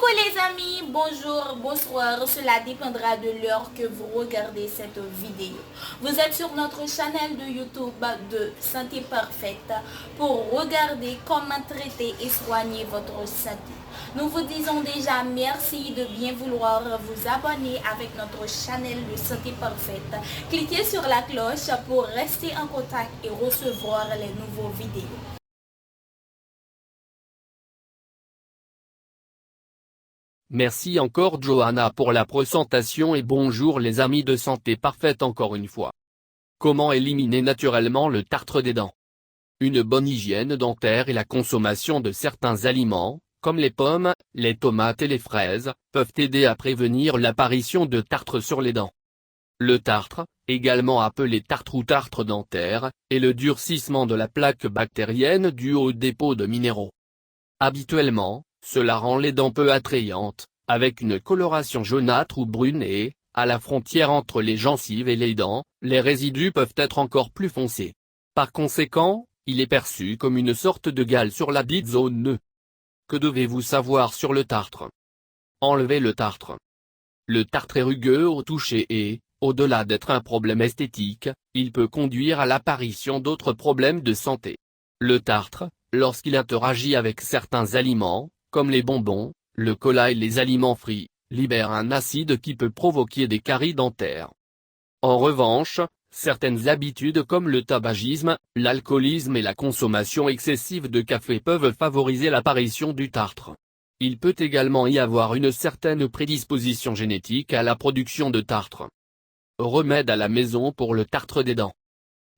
Coucou les amis, bonjour, bonsoir, cela dépendra de l'heure que vous regardez cette vidéo. Vous êtes sur notre chaîne de YouTube de Santé Parfaite pour regarder comment traiter et soigner votre santé. Nous vous disons déjà merci de bien vouloir vous abonner avec notre chaîne de Santé Parfaite. Cliquez sur la cloche pour rester en contact et recevoir les nouveaux vidéos. Merci encore Johanna pour la présentation et bonjour les amis de Santé Parfaite encore une fois. Comment éliminer naturellement le tartre des dents? Une bonne hygiène dentaire et la consommation de certains aliments, comme les pommes, les tomates et les fraises, peuvent aider à prévenir l'apparition de tartre sur les dents. Le tartre, également appelé tartre ou tartre dentaire, est le durcissement de la plaque bactérienne dû au dépôt de minéraux. Habituellement, cela rend les dents peu attrayantes, avec une coloration jaunâtre ou brune et, à la frontière entre les gencives et les dents, les résidus peuvent être encore plus foncés. Par conséquent, il est perçu comme une sorte de gale sur la dite zone nœud. Que devez-vous savoir sur le tartre? Enlevez le tartre. Le tartre est rugueux au toucher et, au-delà d'être un problème esthétique, il peut conduire à l'apparition d'autres problèmes de santé. Le tartre, lorsqu'il interagit avec certains aliments, comme les bonbons, le cola et les aliments frits, libère un acide qui peut provoquer des caries dentaires. En revanche, certaines habitudes comme le tabagisme, l'alcoolisme et la consommation excessive de café peuvent favoriser l'apparition du tartre. Il peut également y avoir une certaine prédisposition génétique à la production de tartre. Remède à la maison pour le tartre des dents.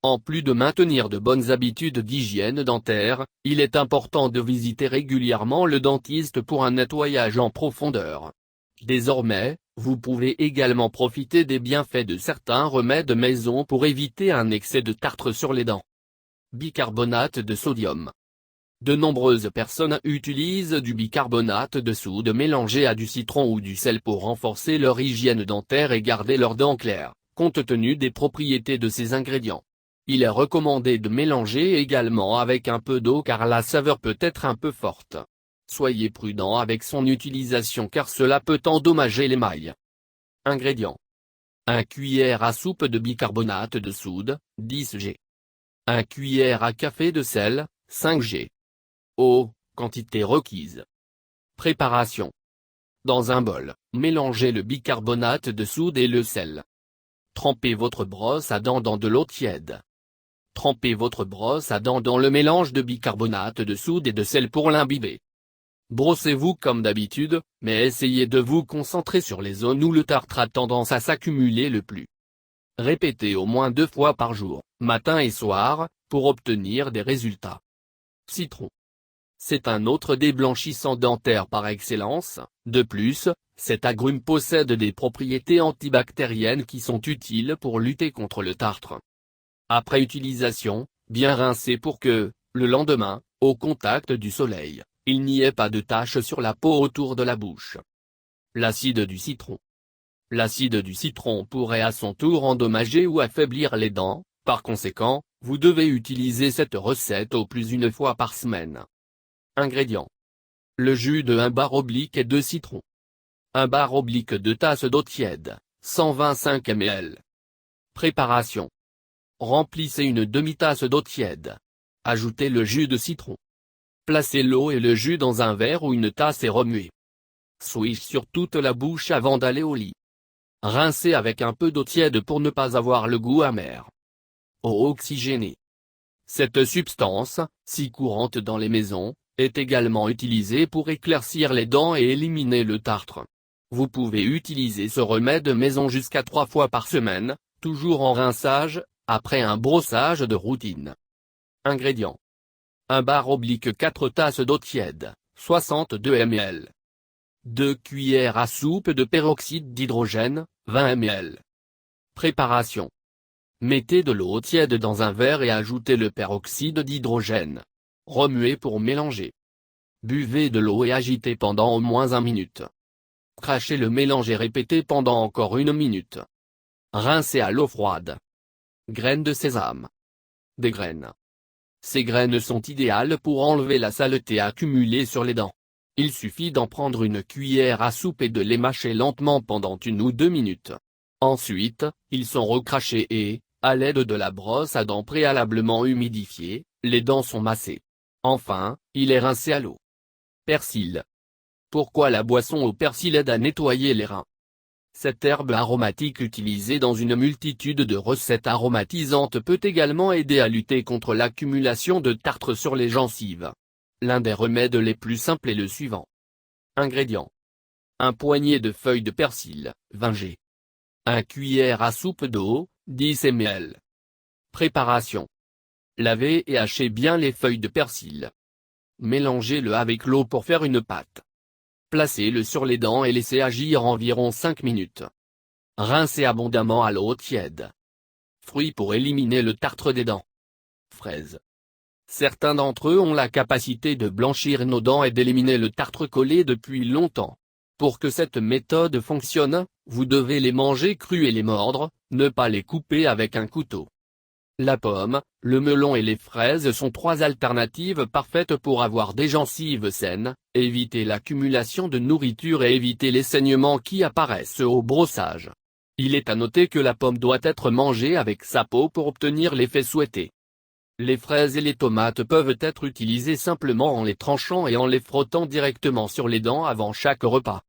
En plus de maintenir de bonnes habitudes d'hygiène dentaire, il est important de visiter régulièrement le dentiste pour un nettoyage en profondeur. Désormais, vous pouvez également profiter des bienfaits de certains remèdes maison pour éviter un excès de tartre sur les dents. Bicarbonate de sodium. De nombreuses personnes utilisent du bicarbonate de soude mélangé à du citron ou du sel pour renforcer leur hygiène dentaire et garder leurs dents claires, compte tenu des propriétés de ces ingrédients. Il est recommandé de mélanger également avec un peu d'eau car la saveur peut être un peu forte. Soyez prudent avec son utilisation car cela peut endommager l'émail. Ingrédients. 1 cuillère à soupe de bicarbonate de soude, 10 g. 1 cuillère à café de sel, 5 g. Eau, quantité requise. Préparation. Dans un bol, mélangez le bicarbonate de soude et le sel. Trempez votre brosse à dents dans de l'eau tiède. Trempez votre brosse à dents dans le mélange de bicarbonate de soude et de sel pour l'imbiber. Brossez-vous comme d'habitude, mais essayez de vous concentrer sur les zones où le tartre a tendance à s'accumuler le plus. Répétez au moins 2 fois par jour, matin et soir, pour obtenir des résultats. Citron. C'est un autre déblanchissant dentaire par excellence. De plus, cet agrume possède des propriétés antibactériennes qui sont utiles pour lutter contre le tartre. Après utilisation, bien rincer pour que, le lendemain, au contact du soleil, il n'y ait pas de taches sur la peau autour de la bouche. L'acide du citron. L'acide du citron pourrait à son tour endommager ou affaiblir les dents, par conséquent, vous devez utiliser cette recette au plus 1 fois par semaine. Ingrédients. Le jus de 1 bar oblique et 2 citrons. 1 bar oblique 2 tasses d'eau tiède, 125 ml. Préparation. Remplissez une demi-tasse d'eau tiède. Ajoutez le jus de citron. Placez l'eau et le jus dans un verre ou une tasse et remuez. Swish sur toute la bouche avant d'aller au lit. Rincez avec un peu d'eau tiède pour ne pas avoir le goût amer. Eau oxygénée. Cette substance, si courante dans les maisons, est également utilisée pour éclaircir les dents et éliminer le tartre. Vous pouvez utiliser ce remède maison jusqu'à 3 fois par semaine, toujours en rinçage, après un brossage de routine. Ingrédients. 1 bar oblique 4 tasses d'eau tiède, 62 ml. 2 cuillères à soupe de peroxyde d'hydrogène, 20 ml. Préparation. Mettez de l'eau tiède dans un verre et ajoutez le peroxyde d'hydrogène. Remuez pour mélanger. Buvez de l'eau et agitez pendant au moins 1 minute. Crachez le mélange et répétez pendant encore 1 minute. Rincez à l'eau froide. Graines de sésame. Des graines. Ces graines sont idéales pour enlever la saleté accumulée sur les dents. Il suffit d'en prendre une cuillère à soupe et de les mâcher lentement pendant 1 ou 2 minutes. Ensuite, ils sont recrachés et, à l'aide de la brosse à dents préalablement humidifiée, les dents sont massées. Enfin, il est rincé à l'eau. Persil. Pourquoi la boisson au persil aide à nettoyer les reins? Cette herbe aromatique utilisée dans une multitude de recettes aromatisantes peut également aider à lutter contre l'accumulation de tartre sur les gencives. L'un des remèdes les plus simples est le suivant. Ingrédients. 1 poignet de feuilles de persil, 20 g. 1 cuillère à soupe d'eau, 10 ml. Préparation. Lavez et hachez bien les feuilles de persil. Mélangez-le avec l'eau pour faire une pâte. Placez-le sur les dents et laissez agir environ 5 minutes. Rincez abondamment à l'eau tiède. Fruits pour éliminer le tartre des dents. Fraises. Certains d'entre eux ont la capacité de blanchir nos dents et d'éliminer le tartre collé depuis longtemps. Pour que cette méthode fonctionne, vous devez les manger crus et les mordre, ne pas les couper avec un couteau. La pomme, le melon et les fraises sont 3 alternatives parfaites pour avoir des gencives saines, éviter l'accumulation de nourriture et éviter les saignements qui apparaissent au brossage. Il est à noter que la pomme doit être mangée avec sa peau pour obtenir l'effet souhaité. Les fraises et les tomates peuvent être utilisées simplement en les tranchant et en les frottant directement sur les dents avant chaque repas.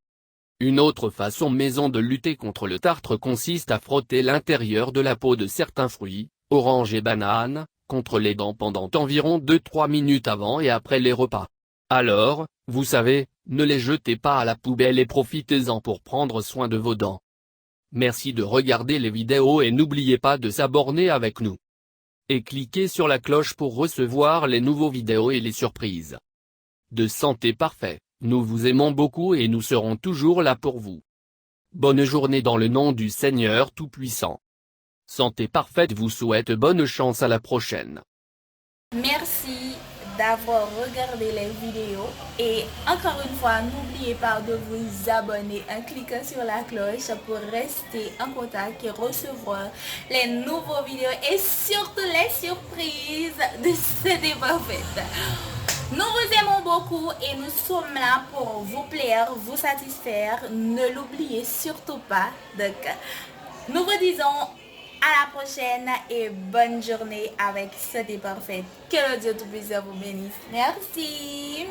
Une autre façon maison de lutter contre le tartre consiste à frotter l'intérieur de la peau de certains fruits, oranges et bananes, contre les dents pendant environ 2-3 minutes avant et après les repas. Alors, vous savez, ne les jetez pas à la poubelle et profitez-en pour prendre soin de vos dents. Merci de regarder les vidéos et n'oubliez pas de s'abonner avec nous. Et cliquez sur la cloche pour recevoir les nouveaux vidéos et les surprises. De santé parfait, nous vous aimons beaucoup et nous serons toujours là pour vous. Bonne journée dans le nom du Seigneur Tout-Puissant. Santé parfaite vous souhaite bonne chance à la prochaine. Merci d'avoir regardé les vidéos et encore une fois, n'oubliez pas de vous abonner en cliquant sur la cloche pour rester en contact et recevoir les nouveaux vidéos et surtout les surprises de Santé Parfaite. Nous vous aimons beaucoup et nous sommes là pour vous plaire, vous satisfaire. Ne l'oubliez surtout pas. Donc, nous vous disons à la prochaine et bonne journée avec Santé Parfaite. Que le Dieu Tout-Puissant vous bénisse. Merci.